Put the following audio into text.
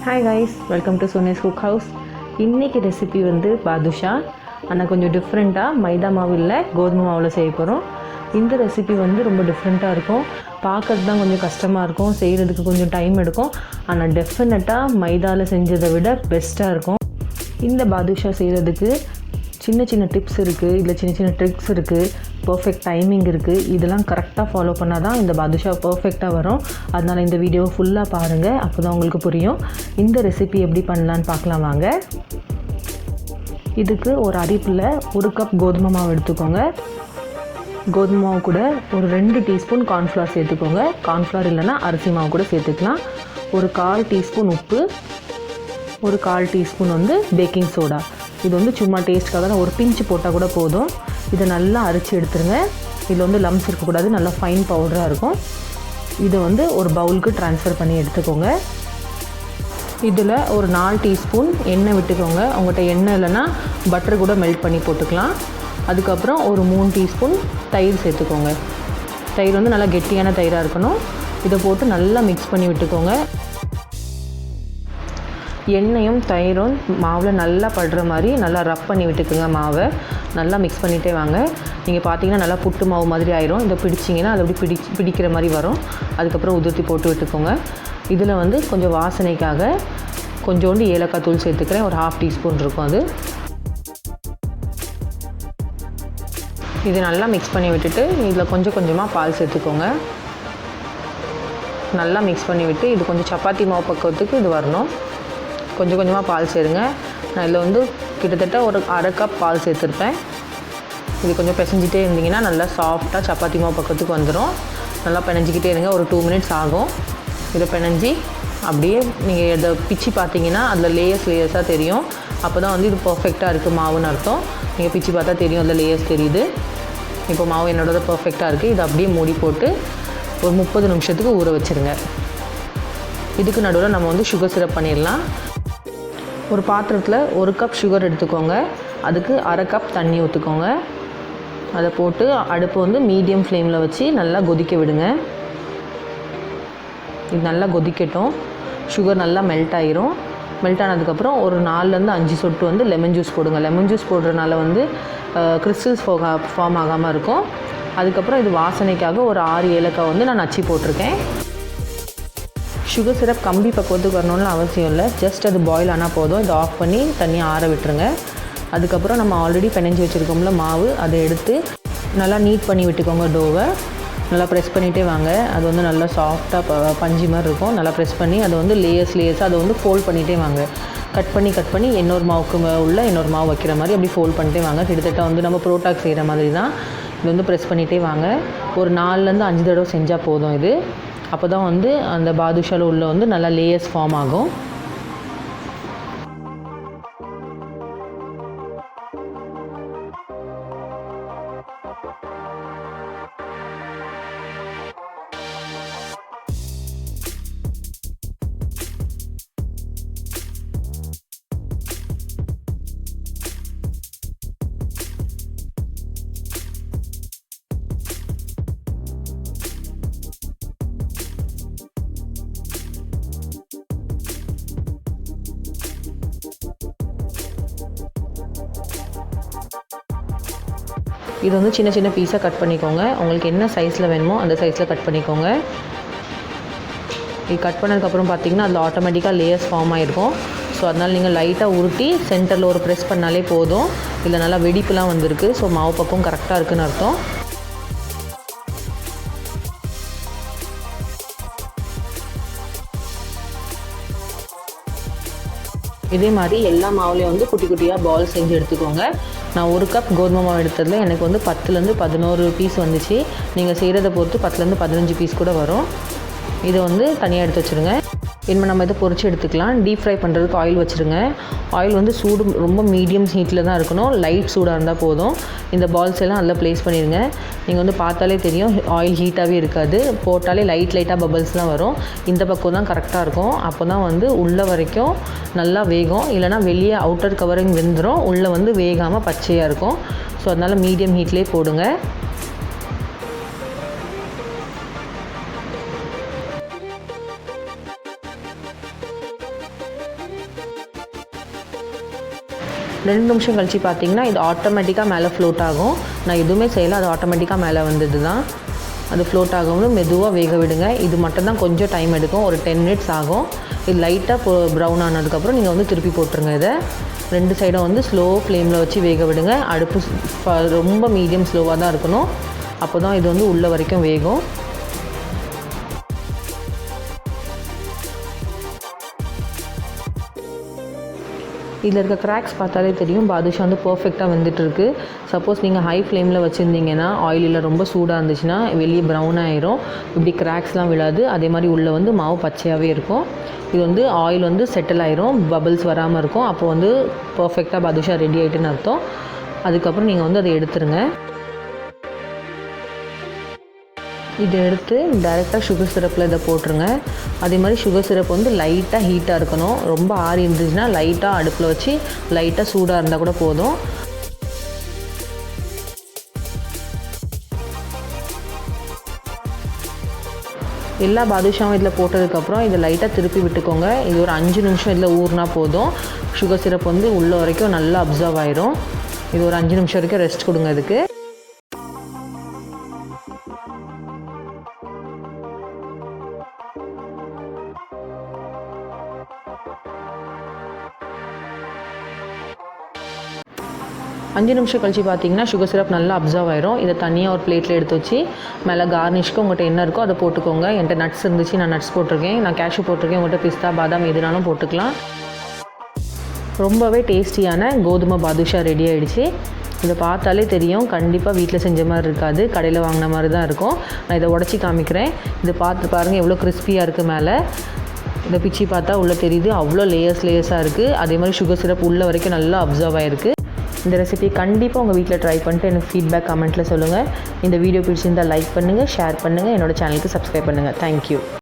Hi guys, welcome to Sonia's Cook House. இன்னைக்கு recipe வந்து பாதுஷா. ஆனால் கொஞ்சம் டிஃப்ரெண்ட்டாக மைதா மாவு இல்லை கோதுமை மாவில் செய்ய போகிறோம். இந்த ரெசிபி வந்து ரொம்ப டிஃப்ரெண்ட்டாக இருக்கும். பார்க்கறது தான் கொஞ்சம் கஷ்டமாக இருக்கும், செய்கிறதுக்கு கொஞ்சம் டைம் எடுக்கும். ஆனால் டெஃபினட்டாக மைதாவில் செஞ்சதை விட பெஸ்ட்டாக இருக்கும். இந்த பாதுஷா செய்கிறதுக்கு சின்ன சின்ன டிப்ஸ் இருக்குது, இதில் சின்ன சின்ன ட்ரிக்ஸ் இருக்குது, பர்ஃபெக்ட் டைமிங் இருக்குது. இதெல்லாம் கரெக்டாக ஃபாலோ பண்ணால் தான் இந்த பாதுஷா பர்ஃபெக்டாக வரும். அதனால் இந்த வீடியோவை ஃபுல்லாக பாருங்கள், அப்போ தான் உங்களுக்கு புரியும். இந்த ரெசிபி எப்படி பண்ணலான்னு பார்க்கலாம் வாங்க. இதுக்கு ஒரு அரிப்பில் 1 கப் கோதுமை மாவு எடுத்துக்கோங்க. கோதுமை மாவு கூட ஒரு 2 டீஸ்பூன் கார்ன்ஃப்ளவர் சேர்த்துக்கோங்க. கார்ன்ஃப்ளவர் இல்லைன்னா அரிசி மாவு கூட சேர்த்துக்கலாம். ஒரு 1/4 டீஸ்பூன் உப்பு, ஒரு 1/4 டீஸ்பூன் வந்து பேக்கிங் சோடா. இது வந்து சும்மா டேஸ்ட்டுக்காக தான், ஒரு பிஞ்சு போட்டால் கூட போதும். இதை நல்லா அரைச்சி எடுத்துருங்க. இதில் வந்து லம்ஸ் இருக்கக்கூடாது, நல்லா ஃபைன் பவுடராக இருக்கும். இதை வந்து ஒரு பவுலுக்கு ட்ரான்ஸ்ஃபர் பண்ணி எடுத்துக்கோங்க. இதில் ஒரு 4 டீஸ்பூன் எண்ணெய் விட்டுக்கோங்க. உங்கள்கிட்ட எண்ணெய் இல்லைன்னா பட்டர் கூட மெல்ட் பண்ணி போட்டுக்கலாம். அதுக்கப்புறம் ஒரு 3 டீஸ்பூன் தயிர் சேர்த்துக்கோங்க. தயிர் வந்து நல்லா கெட்டியான தயிராக இருக்கணும். இதை போட்டு நல்லா மிக்ஸ் பண்ணி விட்டுக்கோங்க. எண்ணெயும் தயிரும் மாவில் நல்லா படுற மாதிரி நல்லா ரப் பண்ணி விட்டுக்குங்க. மாவை நல்லா மிக்ஸ் பண்ணிகிட்டே வாங்க. நீங்கள் பார்த்தீங்கன்னா நல்லா புட்டு மாவு மாதிரி ஆயிரும். இதை பிடிச்சிங்கன்னா அது அப்படி பிடிக்கிற மாதிரி வரும். அதுக்கப்புறம் உதிர்த்தி போட்டு விட்டுக்கோங்க. இதில் வந்து கொஞ்சம் வாசனைக்காக கொஞ்சோண்டு ஏலக்காய் தூள் சேர்த்துக்கிறேன். ஒரு 1/2 டீஸ்பூன் இருக்கும் அது. இது நல்லா மிக்ஸ் பண்ணி விட்டுட்டு இதில் கொஞ்சம் கொஞ்சமாக பால் சேர்த்துக்கோங்க. நல்லா மிக்ஸ் பண்ணி விட்டு இது கொஞ்சம் சப்பாத்தி மாவு பக்குவத்துக்கு இது வரணும். கொஞ்சம் கொஞ்சமாக பால் சேருங்க. நான் இதில் வந்து கிட்டத்தட்ட ஒரு 1/2 கப் பால் சேர்த்துருப்பேன். இது கொஞ்சம் பிசைஞ்சிட்டே இருந்தீங்கன்னா நல்லா சாஃப்டாக சப்பாத்தி மாவு பக்கத்துக்கு வந்துடும். நல்லா பிணைஞ்சிக்கிட்டே இருங்க. ஒரு 2 மினிட்ஸ் ஆகும். இதை பிணைஞ்சி அப்படியே நீங்கள் இதை பிச்சு பார்த்தீங்கன்னா அதில் லேயர்ஸாக தெரியும். அப்போ தான் வந்து இது பர்ஃபெக்டாக இருக்குது மாவுன்னு அர்த்தம். நீங்கள் பிச்சு பார்த்தா தெரியும், அதில் லேயர்ஸ் தெரியுது. இப்போ மாவு என்னோடது பர்ஃபெக்டாக இருக்குது. இதை அப்படியே மூடி போட்டு ஒரு 30 நிமிஷத்துக்கு ஊற வச்சுருங்க. இதுக்கு நடுவில் நம்ம வந்து சுகர் சிரப் பண்ணிடலாம். ஒரு பாத்திரத்தில் 1 கப் சுகர் எடுத்துக்கோங்க. அதுக்கு 1/2 கப் தண்ணி ஊற்றுக்கோங்க. அதை போட்டு அடுப்பு வந்து மீடியம் ஃப்ளேமில் வச்சு நல்லா கொதிக்க விடுங்க. இது நல்லா கொதிக்கட்டும். சுகர் நல்லா மெல்ட் ஆகிரும். மெல்ட் ஆனதுக்கப்புறம் ஒரு 4லேருந்து 5 சொட்டு வந்து லெமன் ஜூஸ் போடுங்க. லெமன் ஜூஸ் போடுறதுனால வந்து கிறிஸ்டல்ஸ் ஃபார்ம் ஆகாமல் இருக்கும். அதுக்கப்புறம் இது வாசனைக்காக ஒரு 6 ஏலக்காய் வந்து நான் நச்சு போட்டிருக்கேன். சுகர் சிரப் கம்பி பக்குவத்துக்கு வரணும்னு அவசியம் இல்லை. ஜஸ்ட் அது பாயில் ஆனால் போதும். இதை ஆஃப் பண்ணி தண்ணி ஆற விட்டுருங்க. அதுக்கப்புறம் நம்ம ஆல்ரெடி பிணைஞ்சி வச்சுருக்கோம்ல மாவு, அதை எடுத்து நல்லா நீட் பண்ணி விட்டுக்கோங்க. டோவை நல்லா ப்ரெஸ் பண்ணிகிட்டே வாங்க. அது வந்து நல்லா சாஃப்டாக பஞ்சு மாதிரி இருக்கும். நல்லா ப்ரெஸ் பண்ணி அதை வந்து லேயர்ஸாக அதை வந்து ஃபோல்ட் பண்ணிகிட்டே வாங்க. கட் பண்ணி இன்னொரு மாவுக்கு உள்ள இன்னொரு மாவு வைக்கிற மாதிரி அப்படி ஃபோல்ட் பண்ணிட்டே வாங்க. கிட்டத்தட்ட வந்து நம்ம புரோட்டாக்கு செய்கிற மாதிரி தான். இது வந்து ப்ரெஸ் பண்ணிகிட்டே வாங்க. ஒரு 4லேருந்து 5 தடவை செஞ்சால் போதும். இது அப்போ தான் வந்து அந்த பாதுஷாவில் உள்ள வந்து நல்லா லேயர்ஸ் ஃபார்ம் ஆகும். இது வந்து சின்ன சின்ன பீஸாக கட் பண்ணிக்கோங்க. உங்களுக்கு என்ன சைஸில் வேணுமோ அந்த சைஸில் கட் பண்ணிக்கோங்க. இது கட் பண்ணதுக்கப்புறம் பார்த்தீங்கன்னா அதில் ஆட்டோமேட்டிக்காக லேயர்ஸ் ஃபார்ம் ஆகிருக்கும். ஸோ அதனால் நீங்கள் லைட்டாக உருட்டி சென்டரில் ஒரு ப்ரெஸ் பண்ணாலே போதும். இதில் நல்லா வெடிப்புலாம் வந்திருக்கு. ஸோ மாவு பக்கம் கரெக்டாக இருக்குதுன்னு அர்த்தம். இதே மாதிரி எல்லா மாவுலேயும் வந்து குட்டி குட்டியாக பால் செஞ்சு எடுத்துக்கோங்க. நான் 1 கப் கோதுமை மாவு எடுத்ததில் எனக்கு வந்து 10லேருந்து 11 பீஸ் வந்துச்சு. நீங்கள் செய்கிறத பொறுத்து 10லேருந்து 15 பீஸ் கூட வரும். இதை வந்து தனியாக எடுத்து வச்சுருங்க. இனிமேல் நம்ம இதை பொரிச்சு எடுத்துக்கலாம். டீப் ஃப்ரை பண்ணுறதுக்கு ஆயில் வச்சுருங்க. ஆயில் வந்து சூடு ரொம்ப மீடியம் ஹீட்டில் தான் இருக்கணும். லைட் சூடாக இருந்தால் போதும். இந்த பால்ஸ் எல்லாம் அதில் ப்ளேஸ் பண்ணிடுங்க. நீங்கள் வந்து பார்த்தாலே தெரியும் ஆயில் ஹீட்டாகவே இருக்காது. போட்டாலே லைட்டாக பபிள்ஸ்லாம் வரும். இந்த பக்கம் தான் கரெக்டாக இருக்கும். அப்போ தான் வந்து உள்ளே வரைக்கும் நல்லா வேகும். இல்லைனா வெளியே அவுட்டர் கவரிங் வெந்துடும், உள்ளே வந்து வேகாமல் பச்சையாக இருக்கும். ஸோ அதனால் மீடியம் ஹீட்லேயே போடுங்க. 2 நிமிஷம் கழிச்சு பார்த்தீங்கன்னா இது ஆட்டோமேட்டிக்காக மேலே ஃப்ளோட் ஆகும். நான் எதுவுமே செய்யலை, அது ஆட்டோமேட்டிக்காக மேலே வந்தது தான். அது ஃப்ளோட் ஆகும்போது மெதுவாக வேக விடுங்க. இது மட்டும் தான் கொஞ்சம் டைம் எடுக்கும், ஒரு 10 மினிட்ஸ் ஆகும். இது லைட்டாக ப்ரௌன் ஆனதுக்கப்புறம் நீங்கள் வந்து திருப்பி போட்டுருங்க. இதை 2 சைடும் வந்து ஸ்லோ ஃப்ளேமில் வச்சு வேக விடுங்க. அடுப்பு ரொம்ப மீடியம் ஸ்லோவாக தான் இருக்கணும், அப்போ தான் இது வந்து உள்ள வரைக்கும் வேகும். இதில் இருக்க கிராக்ஸ் பார்த்தாலே தெரியும் பாதுஷா வந்து பர்ஃபெக்டாக வெந்துட்டுருக்கு. சப்போஸ் நீங்கள் ஹை ஃப்ளேமில் வச்சுருந்தீங்கன்னா ஆயிலில் ரொம்ப சூடாக இருந்துச்சுன்னா வெளியே ப்ரௌன் ஆயிரும், இப்படி கிராக்ஸ்லாம் விழாது. அதே மாதிரி உள்ளே வந்து மாவு பச்சையாகவே இருக்கும். இது வந்து ஆயில் வந்து செட்டில் ஆயிரும், பபிள்ஸ் வராமல் இருக்கும். அப்போ வந்து பர்ஃபெக்டாக பாதுஷா ரெடி ஆகிட்டுன்னு அர்த்தம். அதுக்கப்புறம் நீங்கள் வந்து அதை எடுத்துருங்க. இதை எடுத்து டைரெக்டாக சுகர் சிரப்பில் இதை போட்டுருங்க. அதே மாதிரி சுகர் சிரப் வந்து லைட்டாக ஹீட்டாக இருக்கணும். ரொம்ப ஆறி இருந்துச்சுன்னா லைட்டாக அடுப்பில் வச்சு லைட்டாக சூடாக இருந்தால் கூட போதும். எல்லா பாதுஷாவும் இதில் போட்டதுக்கப்புறம் இதை லைட்டாக திருப்பி விட்டுக்கோங்க. இது ஒரு 5 நிமிஷம் இதில் ஊறினா போதும். சுகர் சிரப் வந்து உள்ள வரைக்கும் நல்லா அப்சர்வ் ஆயிரும். இது ஒரு 5 நிமிஷம் வரைக்கும் ரெஸ்ட் கொடுங்க இதுக்கு. அஞ்சு நிமிஷம் கழிச்சு பார்த்தீங்கன்னா சுகர் சிரப் நல்லா அப்சர்வ் ஆயிரும். இதை தனியாக ஒரு பிளேட்டில் எடுத்து வச்சு மேலே கார்னிஷ்க்கு உங்கள்கிட்ட என்ன இருக்கோ அதை போட்டுக்கோங்க. என்கிட்ட நட்ஸ் இருந்துச்சு, நான் நட்ஸ் போட்டிருக்கேன். நான் கேஷ்யூ போட்டிருக்கேன். உங்கள்கிட்ட பிஸ்தா பாதாம் எதுனாலும் போட்டுக்கலாம். ரொம்பவே டேஸ்டியான கோதுமை பாதுஷா ரெடி ஆகிடுச்சு. இதை பார்த்தாலே தெரியும், கண்டிப்பாக வீட்டில் செஞ்ச மாதிரி இருக்காது, கடையில் வாங்கின மாதிரி தான் இருக்கும். நான் இதை உடச்சி காமிக்கிறேன். இதை பார்த்து பாருங்கள் எவ்வளோ கிறிஸ்பியாக இருக்குது. மேலே இதை பிச்சு பார்த்தா உள்ளே தெரியுது, அவ்வளோ லேயர்ஸாக இருக்குது. அதே மாதிரி சுகர் சிரப் உள்ள வரைக்கும் நல்லா அப்சர்வ் ஆகிருக்கு. இந்த ரெசிபி கண்டிப்பாக உங்கள் வீட்டில் ட்ரை பண்ணிட்டு எனக்கு ஃபீட்பேக் கமெண்ட்டில் சொல்லுங்கள். இந்த வீடியோ பிடிச்சிருந்தால் லைக் பண்ணுங்கள், ஷேர் பண்ணுங்கள், என்னோடய சேனலுக்கு சப்ஸ்கிரைப் பண்ணுங்கள். தேங்க்யூ.